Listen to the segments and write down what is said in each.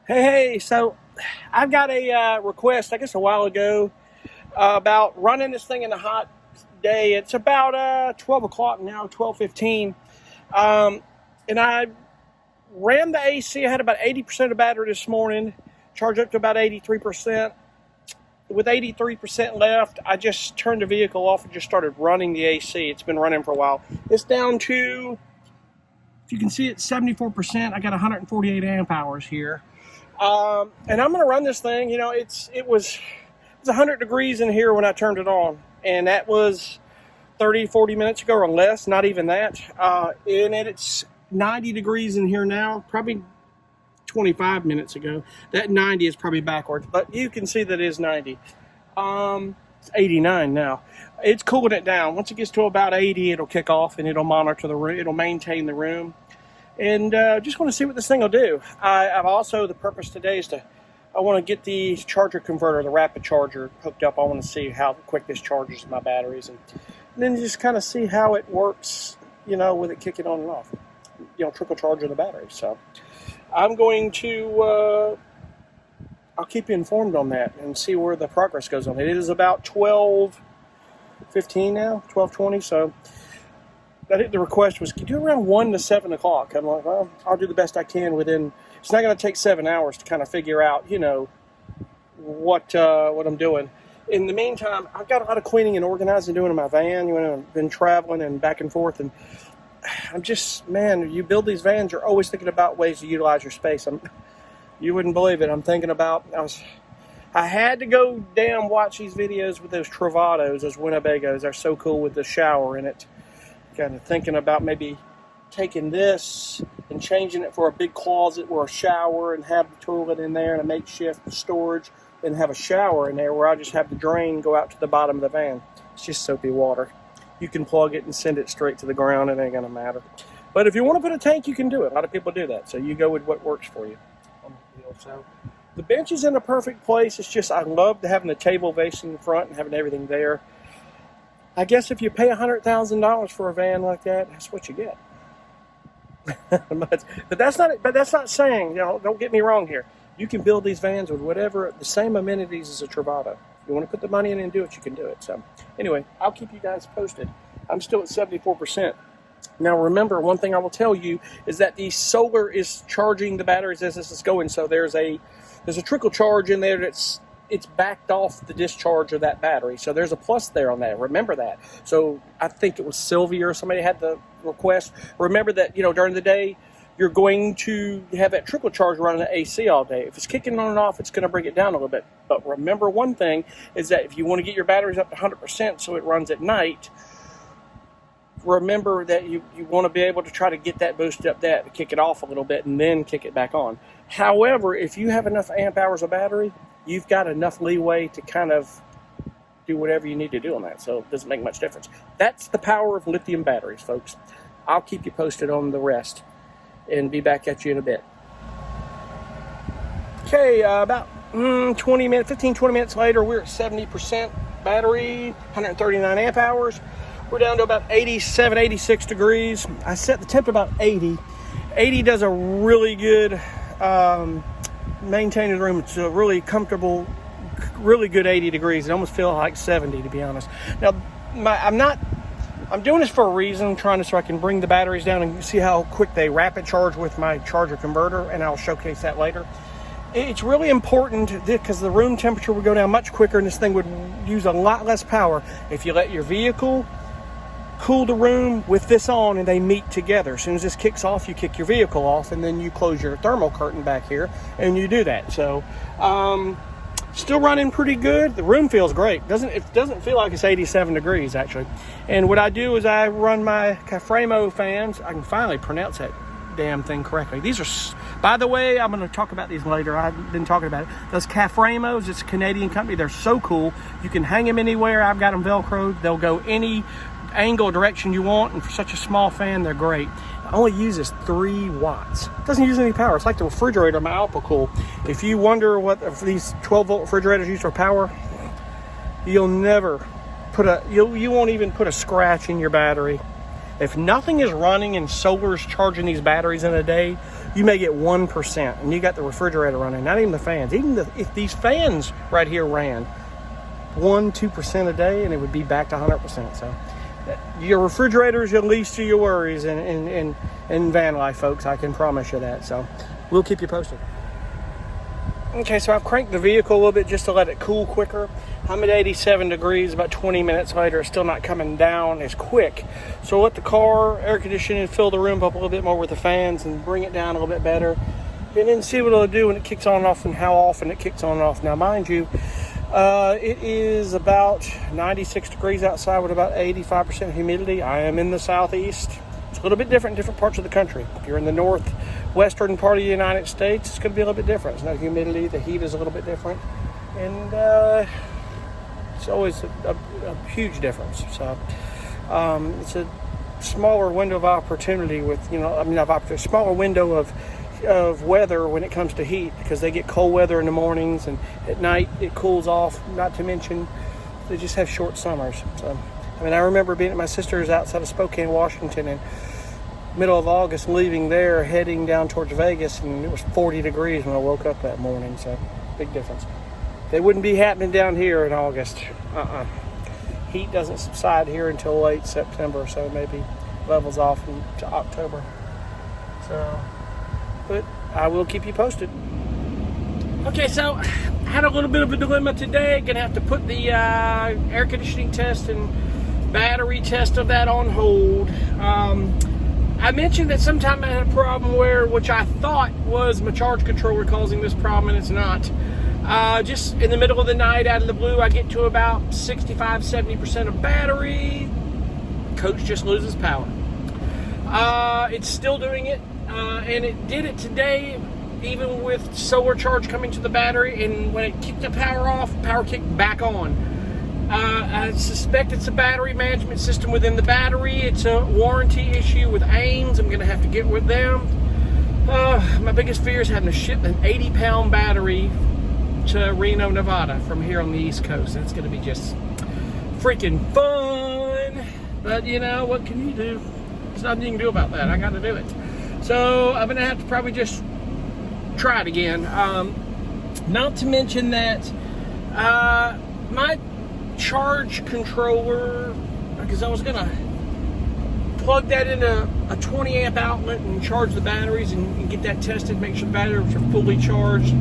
Hey, so I've got a request, I guess a while ago, about running this thing in a hot day. It's about 12 o'clock now, 12:15. Um, and I ran the AC. I had about 80% of battery this morning, charged up to about 83%. With 83% left, I just turned the vehicle off and just started running the AC. It's been running for a while. It's down to, if you can see it, 74%. I got 148 amp hours here. And I'm going to run this thing. You know, it was 100 degrees in here when I turned it on, and that was 30, 40 minutes ago or less, not even that. And it's 90 degrees in here now, probably 25 minutes ago. That 90 is probably backwards, but you can see that it is 90. It's 89 now. It's cooling it down. Once it gets to about 80, it'll kick off and it'll monitor the room. It'll maintain the room. And just want to see what this thing will do. I've also, the purpose today is I want to get the charger converter, the rapid charger, hooked up. I want to see how quick this charges my batteries, and then just kind of see how it works, you know, with it kicking on and off, you know, trickle charging the battery. So I'm going to, I'll keep you informed on that and see where the progress goes on it. It is about 12:15 now, 12:20, so I think the request was, can you do around 1 to 7 o'clock? I'm like, well, I'll do the best I can within. It's not going to take 7 hours to kind of figure out, you know, what I'm doing. In the meantime, I've got a lot of cleaning and organizing doing in my van. You know, I've been traveling and back and forth, and I'm just, man, you build these vans, you're always thinking about ways to utilize your space. You wouldn't believe it. I'm thinking about, I had to go down watch these videos with those Travados, those Winnebagos. They're so cool with the shower in it. Kind of thinking about maybe taking this and changing it for a big closet or a shower, and have the toilet in there and a makeshift storage, and have a shower in there where I just have the drain go out to the bottom of the van. It's just soapy water. You can plug it and send it straight to the ground. It ain't gonna matter. But if you want to put a tank, you can do it. A lot of people do that. So you go with what works for you. So the bench is in a perfect place. It's just, I love having the table facing in front and having everything there. I guess if you pay $100,000 for a van like that, that's what you get. but that's not. But that's not saying, you know, don't get me wrong here. You can build these vans with whatever, the same amenities as a Travado. If you want to put the money in and do it, you can do it. So anyway, I'll keep you guys posted. I'm still at 74%. Now remember, one thing I will tell you is that the solar is charging the batteries as this is going. So there's a trickle charge in there it's backed off the discharge of that battery. So there's a plus there on that. Remember that. So I think it was Sylvia or somebody had the request. Remember that, you know, during the day, you're going to have that trickle charge running the AC all day. If it's kicking on and off, it's going to bring it down a little bit. But remember one thing is that if you want to get your batteries up to 100% so it runs at night, remember that you want to be able to try to get that boosted up to kick it off a little bit and then kick it back on. However, if you have enough amp hours of battery, you've got enough leeway to kind of do whatever you need to do on that. So it doesn't make much difference. That's the power of lithium batteries, folks. I'll keep you posted on the rest and be back at you in a bit. Okay, about 15, 20 minutes later, we're at 70% battery, 139 amp hours. We're down to about 87, 86 degrees. I set the temp about 80. 80 does a really good maintaining the room. It's a really comfortable, really good 80 degrees. It almost feels like 70, to be honest. Now, I'm doing this for a reason, so I can bring the batteries down and see how quick they rapid charge with my charger converter, and I'll showcase that later. It's really important because the room temperature would go down much quicker, and this thing would use a lot less power if you let your vehicle cool the room with this on and they meet together. As soon as this kicks off, you kick your vehicle off, and then you close your thermal curtain back here and you do that. So still running pretty good. The room feels great. It doesn't feel like it's 87 degrees actually. And what I do is I run my Caframo fans. I can finally pronounce that damn thing correctly. These are, by the way, I'm going to talk about these later. I've been talking about it. Those Caframos, it's a Canadian company. They're so cool. You can hang them anywhere. I've got them Velcroed. They'll go any angle direction you want, and for such a small fan, they're great. It only uses 3 watts. It doesn't use any power. It's like the refrigerator, my Alpacool. If you wonder what these 12-volt refrigerators use for power, you'll never you won't even put a scratch in your battery. If nothing is running and solar's charging these batteries in a day, you may get 1%, and you got the refrigerator running, not even the fans. Even if these fans right here ran 1-2% a day, and it would be back to 100%. So your refrigerator is the least of your worries in van life, folks. I can promise you that. So we'll keep you posted. Okay, so I've cranked the vehicle a little bit just to let it cool quicker. I'm at 87 degrees. About 20 minutes later, it's still not coming down as quick. So let the car air conditioning fill the room up a little bit more with the fans and bring it down a little bit better. And then see what it'll do when it kicks on and off and how often it kicks on and off. Now, mind you, it is about 96 degrees outside with about 85% humidity. I am in the southeast. It's a little bit different in different parts of the country. If you're in the northwestern part of the United States, it's going to be a little bit different. There's no humidity. The heat is a little bit different. And it's always a huge difference. So it's a smaller window of opportunity with, a smaller window of weather when it comes to heat, because they get cold weather in the mornings and at night it cools off. Not to mention they just have short summers. So I remember being at my sister's outside of Spokane, Washington, in middle of August, leaving there, heading down towards Vegas, and it was 40 degrees when I woke up that morning. So big difference. They wouldn't be happening down here in August. Heat doesn't subside here until late September, so maybe levels off into October. So, but I will keep you posted. Okay, so I had a little bit of a dilemma today. Gonna have to put the air conditioning test and battery test of that on hold. I mentioned that sometime I had a problem which I thought was my charge controller causing this problem, and it's not. Just in the middle of the night, out of the blue, I get to about 65-70% of battery. Coach just loses power. It's still doing it, and it did it today, even with solar charge coming to the battery. And when it kicked the power off, power kicked back on. I suspect it's a battery management system within the battery. It's a warranty issue with Ames. I'm going to have to get with them. My biggest fear is having to ship an 80-pound battery to Reno, Nevada from here on the East Coast. It's going to be just freaking fun. But, what can you do? There's nothing you can do about that. I got to do it. So I'm going to have to probably just try it again. Not to mention that my charge controller, because I was going to plug that into a 20 amp outlet and charge the batteries and get that tested, make sure the batteries are fully charged.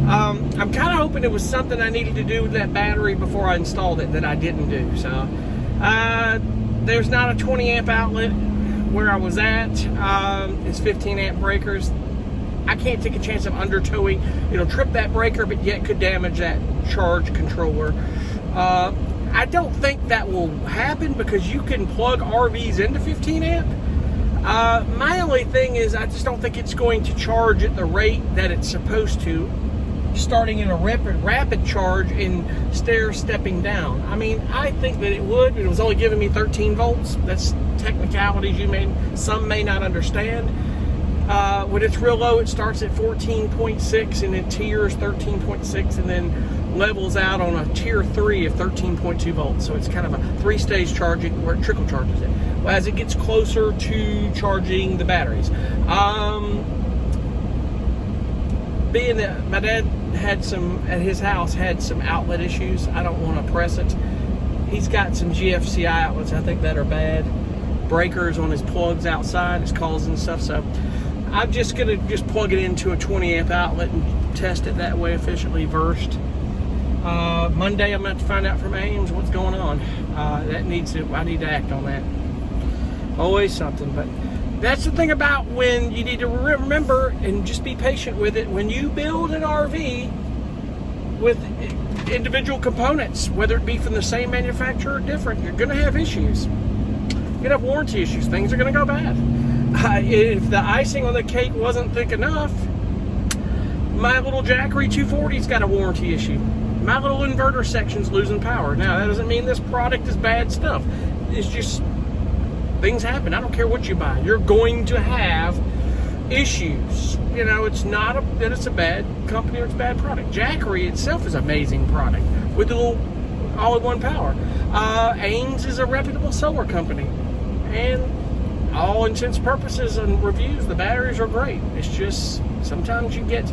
I'm kind of hoping it was something I needed to do with that battery before I installed it that I didn't do. So there's not a 20 amp outlet where I was at. It's 15 amp breakers. I can't take a chance of under towing. It'll trip that breaker, but yet could damage that charge controller. I don't think that will happen because you can plug RVs into 15 amp. My only thing is I just don't think it's going to charge at the rate that it's supposed to, starting in a rapid charge and stepping down. I think that it would, but it was only giving me 13 volts. That's technicalities some may not understand. When it's real low, it starts at 14.6 and it tiers 13.6 and then levels out on a tier 3 of 13.2 volts. So it's kind of a 3-stage charging where it trickle charges it. Well, as it gets closer to charging the batteries. Being that my dad had at his house had some outlet issues, I don't want to press it. He's got some GFCI outlets, I think, that are bad. Breakers on his plugs outside is causing stuff. So I'm just going to plug it into a 20 amp outlet and test it that way efficiently first. Monday I'm going to have to find out from Ames what's going on. I need to act on that. Always something, but that's the thing about when you need to remember and just be patient with it. When you build an RV with individual components, whether it be from the same manufacturer or different, you're going to have issues. You're going to have warranty issues. Things are going to go bad. If the icing on the cake wasn't thick enough, my little Jackery 240's got a warranty issue. My little inverter section's losing power. Now, that doesn't mean this product is bad stuff. It's just things happen. I don't care what you buy. You're going to have issues. It's not that it's a bad company or it's a bad product. Jackery itself is an amazing product with a little all-in-one power. Ames is a reputable solar company. And all intents and purposes and reviews, the batteries are great. It's just sometimes you get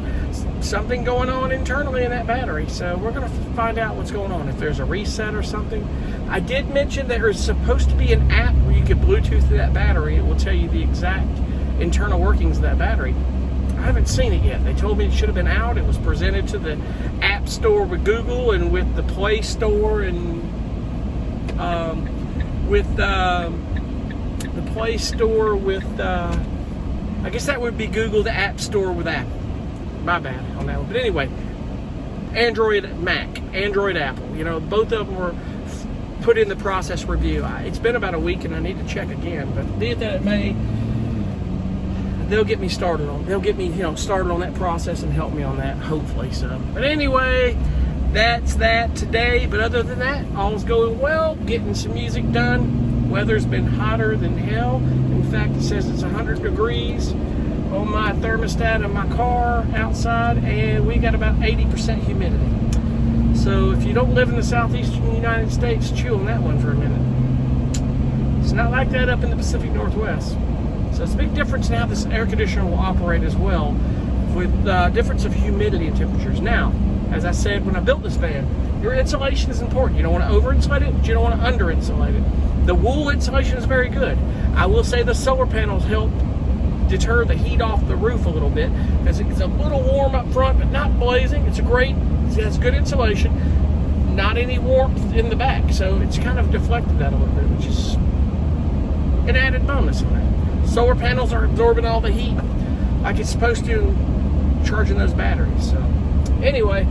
something going on internally in that battery. So we're going to find out what's going on, if there's a reset or something. I did mention there is supposed to be an app where you could Bluetooth that battery. It will tell you the exact internal workings of that battery. I haven't seen it yet. They told me it should have been out. It was presented to the App Store with Google and with the Play Store and with the Play Store with, I guess that would be Google, the App Store with Apple. My bad on that one. But anyway, Android, Mac, Android, Apple. You know, both of them were put in the process review. It's been about a week and I need to check again. But be it that it may, they'll get me started on. They'll get me, started on that process and help me on that, hopefully. So, but anyway, that's that today. But other than that, all's going well. Getting some music done. Weather's been hotter than hell. In fact, it says it's 100 degrees on my thermostat in my car outside, and we got about 80% humidity. So if you don't live in the southeastern United States, chew on that one for a minute. It's not like that up in the Pacific Northwest. So it's a big difference in how this air conditioner will operate as well, with difference of humidity and temperatures. Now, as I said when I built this van, your insulation is important. You don't want to over-insulate it, but you don't want to under-insulate it. The wool insulation is very good. I will say the solar panels help deter the heat off the roof a little bit, because it's a little warm up front, but not blazing. It has good insulation, not any warmth in the back. So it's kind of deflected that a little bit, which is an added bonus on that. Solar panels are absorbing all the heat like it's supposed to, charging those batteries. So anyway,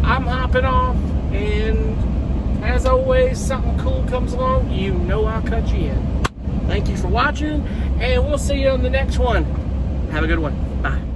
I'm hopping off, and as always, something cool comes along, I'll cut you in. Thank you for watching, and we'll see you on the next one. Have a good one. Bye.